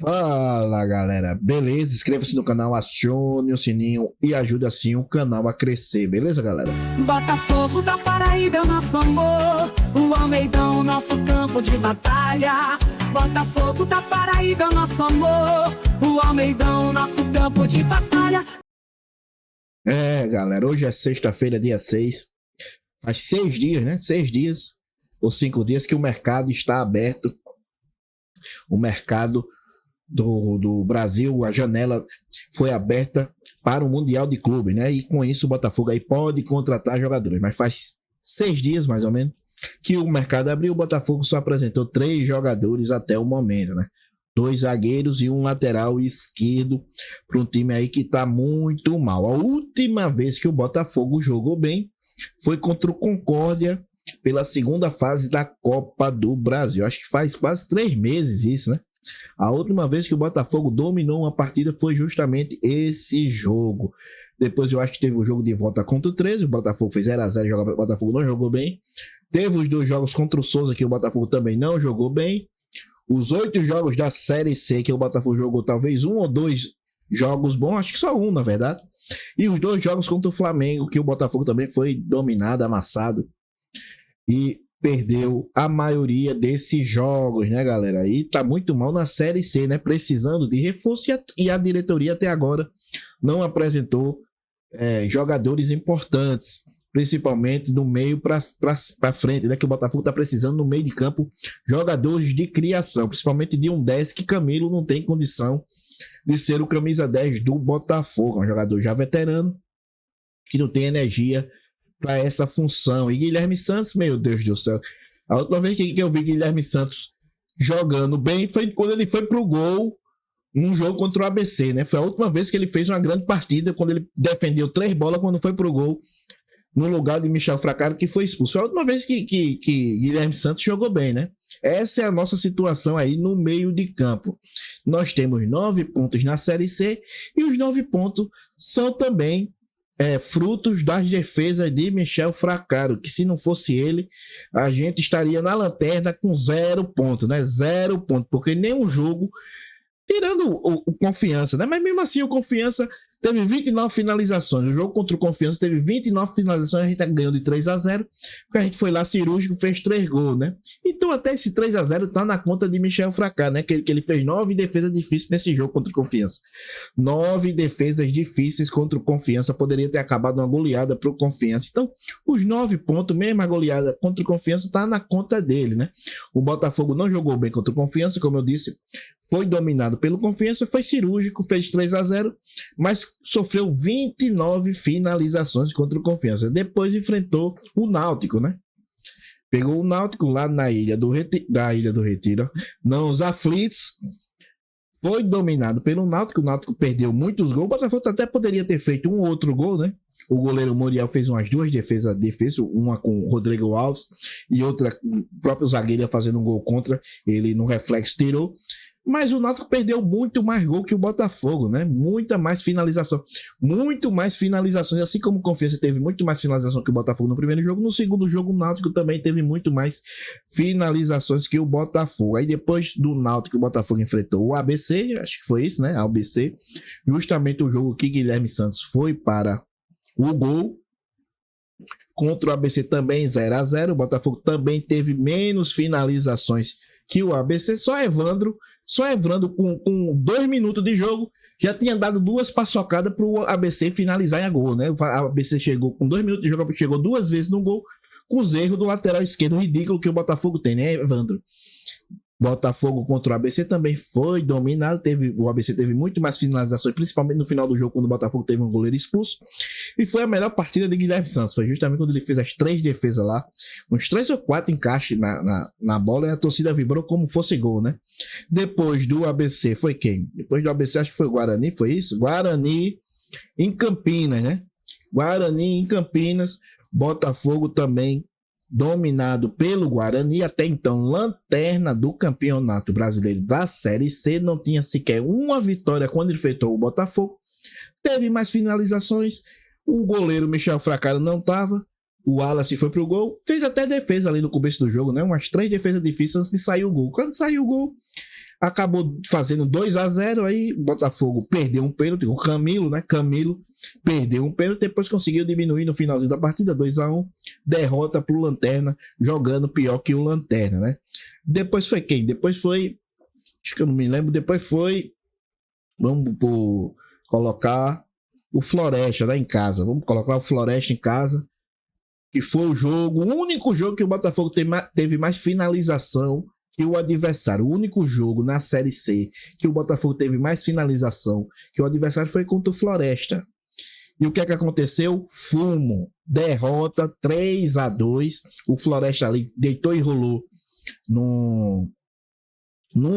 Fala galera, beleza? Inscreva-se no canal, acione o sininho e ajude assim o canal a crescer, beleza galera? Botafogo da Paraíba é o nosso amor, o Almeidão, nosso campo de batalha. Botafogo da Paraíba é o nosso amor, o Almeidão, nosso campo de batalha. Galera, hoje é sexta-feira, dia 6. Faz 6 dias, né? 6 dias ou 5 dias que o mercado está aberto. O mercado do Brasil, a janela foi aberta para o Mundial de Clube, né? E com isso o Botafogo aí pode contratar jogadores. Mas faz 6 dias, mais ou menos, que o mercado abriu. O Botafogo só apresentou 3 jogadores até o momento, né? 2 zagueiros e um lateral esquerdo para um time aí que tá muito mal. A última vez que o Botafogo jogou bem foi contra o Concórdia pela segunda fase da Copa do Brasil. Acho que faz quase 3 meses isso, né? A última vez que o Botafogo dominou uma partida foi justamente esse jogo. Depois eu acho que teve o jogo de volta contra o 13, o Botafogo fez 0-0, o Botafogo não jogou bem. Teve os 2 jogos contra o Souza que o Botafogo também não jogou bem. Os 8 jogos da Série C que o Botafogo jogou, talvez 1 ou 2 jogos bons, acho que só um na verdade. E os 2 jogos contra o Flamengo que o Botafogo também foi dominado, amassado e perdeu a maioria desses jogos, né, galera? E tá muito mal na Série C, né? Precisando de reforço e a diretoria até agora não apresentou jogadores importantes, principalmente do meio para frente, né? Que o Botafogo tá precisando no meio de campo, jogadores de criação, principalmente de um 10 que Camilo não tem condição de ser o camisa 10 do Botafogo, um jogador já veterano que não tem energia para essa função. E Guilherme Santos, meu Deus do céu, a última vez que eu vi Guilherme Santos jogando bem foi quando ele foi pro gol num jogo contra o ABC, né? Foi a última vez que ele fez uma grande partida, quando ele defendeu 3 bolas quando foi pro gol no lugar de Michel Fracaro, que foi expulso. Foi a última vez que Guilherme Santos jogou bem, né? Essa é a nossa situação aí no meio de campo. Nós temos 9 pontos na Série C e os 9 pontos são também frutos das defesas de Michel Fracaro, que se não fosse ele, a gente estaria na lanterna com 0 pontos, né? 0 pontos, porque nenhum jogo, tirando o Confiança, né? Mas mesmo assim o Confiança teve 29 finalizações. O jogo contra o Confiança teve 29 finalizações, a gente ganhou de 3-0, porque a gente foi lá cirúrgico, fez 3 gols, né? Então até esse 3-0 tá na conta de Michel Fracaro, né? Que ele fez 9 defesas difíceis nesse jogo contra o Confiança. 9 defesas difíceis contra o Confiança, poderia ter acabado uma goleada pro Confiança. Então, os 9 pontos, mesmo a goleada contra o Confiança, tá na conta dele, né? O Botafogo não jogou bem contra o Confiança, como eu disse, foi dominado pelo Confiança, foi cirúrgico, fez 3-0, mas sofreu 29 finalizações contra o Confiança. Depois enfrentou o Náutico, né? Pegou o Náutico lá na Ilha do Retiro, não, os aflitos. Foi dominado pelo Náutico, o Náutico perdeu muitos gols, o Botafogo até poderia ter feito um outro gol, né? O goleiro Muriel fez umas 2 defesas, uma com o Rodrigo Alves e outra, o próprio zagueiro fazendo um gol contra, ele no reflexo tirou. Mas o Náutico perdeu muito mais gol que o Botafogo, né? Muito mais finalizações, assim como o Confiança teve muito mais finalização que o Botafogo no primeiro jogo, no segundo jogo o Náutico também teve muito mais finalizações que o Botafogo. Aí depois do Náutico o Botafogo enfrentou o ABC, acho que foi isso, né? A ABC, justamente o jogo que Guilherme Santos foi para o gol. Contra o ABC também 0-0, o Botafogo também teve menos finalizações que o ABC, só Evandro com 2 minutos de jogo já tinha dado 2 paçocadas para o ABC finalizar em gol, né? O ABC chegou com 2 minutos de jogo, chegou 2 vezes no gol, com os erros do lateral esquerdo ridículo que o Botafogo tem, né, Evandro? Botafogo contra o ABC também foi dominado, o ABC teve muito mais finalizações, principalmente no final do jogo, quando o Botafogo teve um goleiro expulso, e foi a melhor partida de Guilherme Santos, foi justamente quando ele fez as 3 defesas lá, uns 3 ou 4 encaixes na bola, e a torcida vibrou como fosse gol, né? Depois do ABC, foi quem? Depois do ABC, acho que foi o Guarani, foi isso? Guarani em Campinas, né? Guarani em Campinas, Botafogo também dominado pelo Guarani, até então lanterna do Campeonato Brasileiro da Série C, não tinha sequer uma vitória quando ele enfrentou o Botafogo, teve mais finalizações, o goleiro Michel Fracaro não estava, o Wallace foi pro gol, fez até defesa ali no começo do jogo, né? Umas 3 defesas difíceis antes de sair o gol. Quando saiu o gol, acabou fazendo 2-0, aí o Botafogo perdeu um pênalti, o Camilo, né? Camilo perdeu um pênalti, depois conseguiu diminuir no finalzinho da partida, 2-1, derrota pro Lanterna, jogando pior que o Lanterna, né? Depois foi quem? Depois foi, acho que eu não me lembro, depois foi, vamos colocar o Floresta, né, em casa, vamos colocar o Floresta em casa, que foi o único jogo que o Botafogo teve mais finalização que o adversário. O único jogo na Série C que o Botafogo teve mais finalização que o adversário foi contra o Floresta. E o que é que aconteceu? Fumo, derrota 3-2. O Floresta ali deitou e rolou no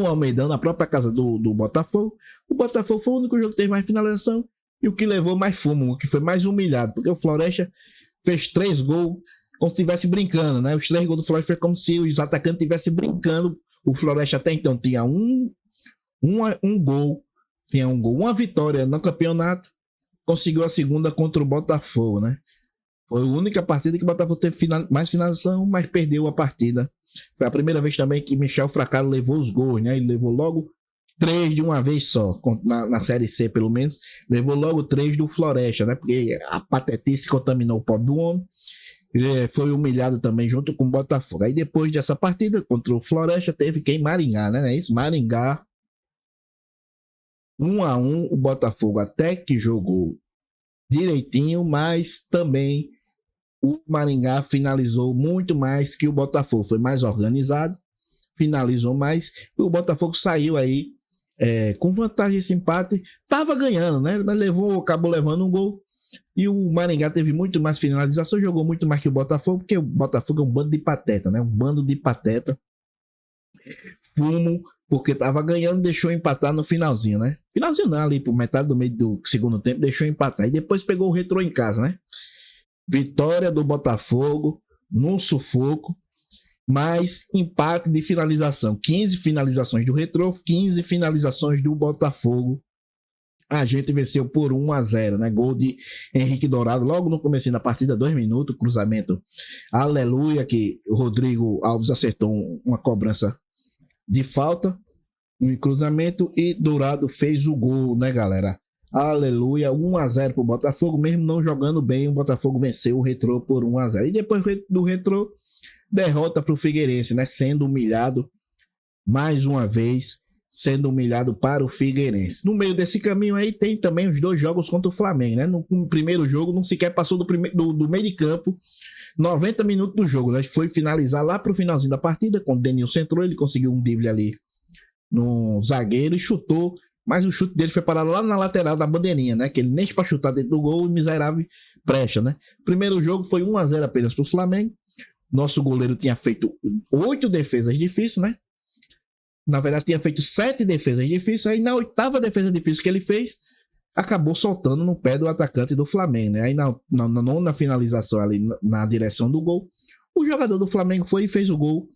Almeidão, na própria casa do Botafogo. O Botafogo foi o único jogo que teve mais finalização e o que levou mais fumo, o que foi mais humilhado, porque o Floresta fez 3 gols como se estivesse brincando, né? Os 3 gols do Floresta foi como se os atacantes estivessem brincando. O Floresta até então tinha um gol, uma vitória no campeonato, conseguiu a segunda contra o Botafogo, né? Foi a única partida que o Botafogo teve mais finalização, mas perdeu a partida. Foi a primeira vez também que Michel Fracaro levou os gols, né? Ele levou logo 3 de uma vez só, na Série C pelo menos, levou logo 3 do Floresta, né? Porque a patetice contaminou o pobre do homem. Ele foi humilhado também junto com o Botafogo. Aí depois dessa partida contra o Floresta teve quem? Maringá, né? É isso? Maringá 1-1, o Botafogo até que jogou direitinho, mas também o Maringá finalizou muito mais que o Botafogo, foi mais organizado, finalizou mais, e o Botafogo saiu aí com vantagem esse empate, tava ganhando, né? Mas acabou levando um gol. E o Maringá teve muito mais finalização, jogou muito mais que o Botafogo, porque o Botafogo é um bando de pateta, né? Um bando de pateta. Fumo, porque tava ganhando, deixou empatar no finalzinho, né? Finalzinho não, ali por metade do meio do segundo tempo, deixou empatar. E depois pegou o Retrô em casa, né? Vitória do Botafogo, num sufoco, mas empate de finalização. 15 finalizações do Retrô, 15 finalizações do Botafogo. A gente venceu por 1-0, né? Gol de Henrique Dourado logo no começo da partida, 2 minutos, cruzamento. Aleluia, que o Rodrigo Alves acertou uma cobrança de falta, um cruzamento, e Dourado fez o gol, né, galera? Aleluia, 1-0 pro Botafogo, mesmo não jogando bem, o Botafogo venceu o Retrô por 1-0. E depois do Retrô, derrota pro Figueirense, né? Sendo humilhado mais uma vez, sendo humilhado para o Figueirense. No meio desse caminho aí tem também os 2 jogos contra o Flamengo, né? No primeiro jogo não sequer passou do meio de campo, 90 minutos do jogo, né? Foi finalizar lá pro finalzinho da partida, quando o Denilson entrou, ele conseguiu um drible ali no zagueiro e chutou, mas o chute dele foi parar lá na lateral da bandeirinha, né? Que ele nem para chutar dentro do gol, o miserável brecha, né? Primeiro jogo foi 1-0 apenas pro Flamengo. Nosso goleiro tinha feito 8 defesas difíceis, né? Na verdade, tinha feito 7 defesas difíceis. Aí, na 8ª defesa difícil que ele fez, acabou soltando no pé do atacante do Flamengo, né? Aí, na 9ª finalização ali, na direção do gol, o jogador do Flamengo foi e fez o gol.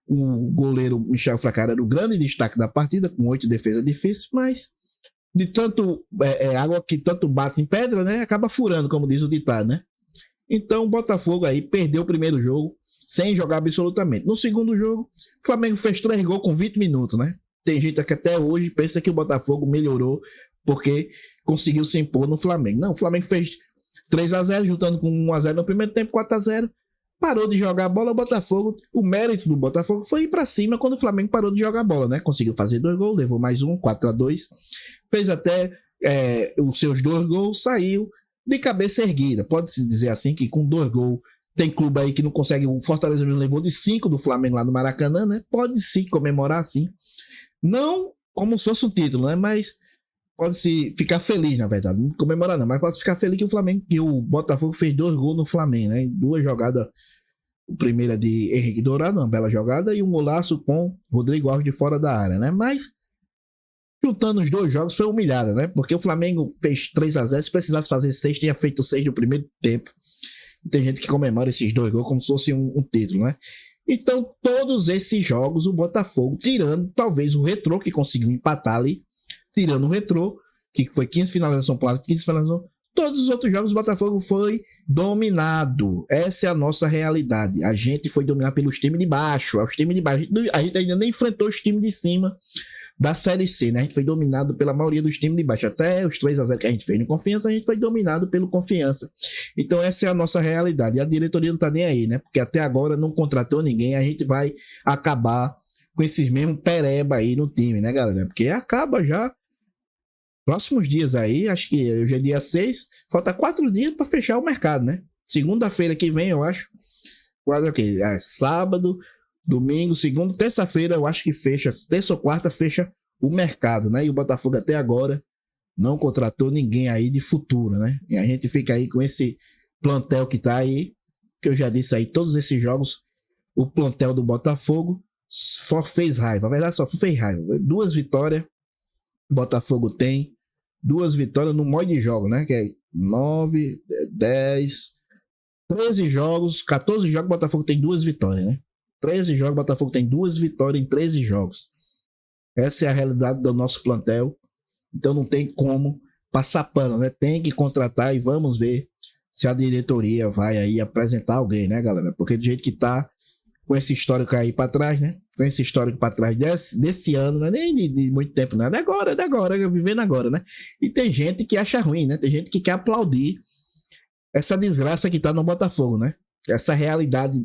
O goleiro Michel Fracaro era o grande destaque da partida, com 8 defesas difíceis, mas de tanto água que tanto bate em pedra, né? Acaba furando, como diz o ditado, né? Então, o Botafogo aí perdeu o primeiro jogo sem jogar absolutamente. No segundo jogo, o Flamengo fez 3 gols com 20 minutos, né? Tem gente que até hoje pensa que o Botafogo melhorou porque conseguiu se impor no Flamengo. Não, o Flamengo fez 3-0, juntando com 1-0 no primeiro tempo, 4-0. Parou de jogar a bola, o Botafogo, o mérito do Botafogo foi ir pra cima quando o Flamengo parou de jogar a bola, né? Conseguiu fazer 2 gols, levou mais 4-2. Fez até os seus 2 gols, saiu de cabeça erguida. Pode-se dizer assim que com 2 gols, tem clube aí que não consegue. O Fortaleza mesmo levou de 5 do Flamengo lá no Maracanã, né? Pode-se comemorar assim. Não como se fosse um título, né? Mas pode-se ficar feliz, na verdade. Não comemorar não, mas pode ficar feliz que o Botafogo fez 2 gols no Flamengo, né? 2 jogadas. A primeira de Henrique Dourado, uma bela jogada, e um golaço com Rodrigo Alves de fora da área, né? Mas juntando os 2 jogos foi humilhada, né? Porque o Flamengo fez 3-0, se precisasse fazer 6, tinha feito 6 no primeiro tempo. Tem gente que comemora esses 2 gols como se fosse um título, né? Então, todos esses jogos, o Botafogo, tirando talvez o Retrô, que conseguiu empatar ali, tirando o Retrô, que foi 15 finalizações para 15 finalizações, todos os outros jogos o Botafogo foi dominado. Essa é a nossa realidade. A gente foi dominado pelos times de baixo. A gente ainda nem enfrentou os times de cima da Série C, né? A gente foi dominado pela maioria dos times de baixo. Até os 3-0 que a gente fez no Confiança, a gente foi dominado pelo Confiança. Então essa é a nossa realidade. E a diretoria não tá nem aí, né? Porque até agora não contratou ninguém. A gente vai acabar com esses mesmos pereba aí no time, né, galera? Porque acaba já. Próximos dias aí, acho que hoje é dia 6, falta 4 dias para fechar o mercado, né? Segunda-feira que vem, eu acho. Quase o quê? Sábado, domingo, segunda, terça-feira, eu acho que fecha. Terça ou quarta fecha o mercado, né? E o Botafogo até agora não contratou ninguém aí de futuro, né? E a gente fica aí com esse plantel que tá aí, que eu já disse aí, todos esses jogos, o plantel do Botafogo só fez raiva. Na verdade, só fez raiva. 2 vitórias. Botafogo tem 2 vitórias no modo de jogo, né? Que é 9, 10, 13 jogos, 14 jogos, Botafogo tem 2 vitórias, né? 13 jogos, Botafogo tem 2 vitórias em 13 jogos. Essa é a realidade do nosso plantel. Então não tem como passar pano, né? Tem que contratar e vamos ver se a diretoria vai aí apresentar alguém, né, galera? Porque do jeito que tá, com esse histórico aí pra trás, né? Com esse histórico pra trás desse ano, não é nem de muito tempo, não. É de agora, vivendo agora, né? E tem gente que acha ruim, né? Tem gente que quer aplaudir essa desgraça que tá no Botafogo, né? Essa realidade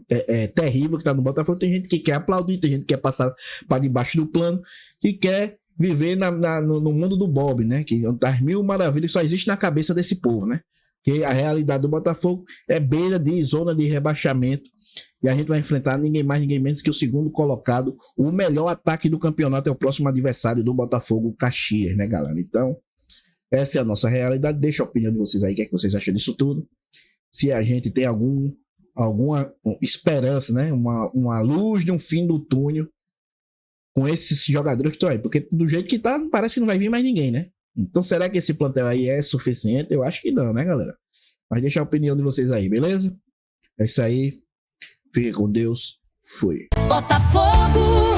terrível que tá no Botafogo. Tem gente que quer aplaudir, tem gente que quer passar para debaixo do plano, que quer viver no mundo do Bob, né? Que as mil maravilhas só existe na cabeça desse povo, né? Que a realidade do Botafogo é beira de zona de rebaixamento. E a gente vai enfrentar ninguém mais, ninguém menos que o segundo colocado. O melhor ataque do campeonato é o próximo adversário do Botafogo, Caxias, né, galera? Então, essa é a nossa realidade. Deixa a opinião de vocês aí, o que é que vocês acham disso tudo. Se a gente tem alguma esperança, né? Uma luz de um fim do túnel com esses jogadores que estão aí. Porque do jeito que tá, parece que não vai vir mais ninguém, né? Então, será que esse plantel aí é suficiente? Eu acho que não, né, galera? Mas deixa a opinião de vocês aí, beleza? É isso aí. Fique com Deus. Fui. Botafogo.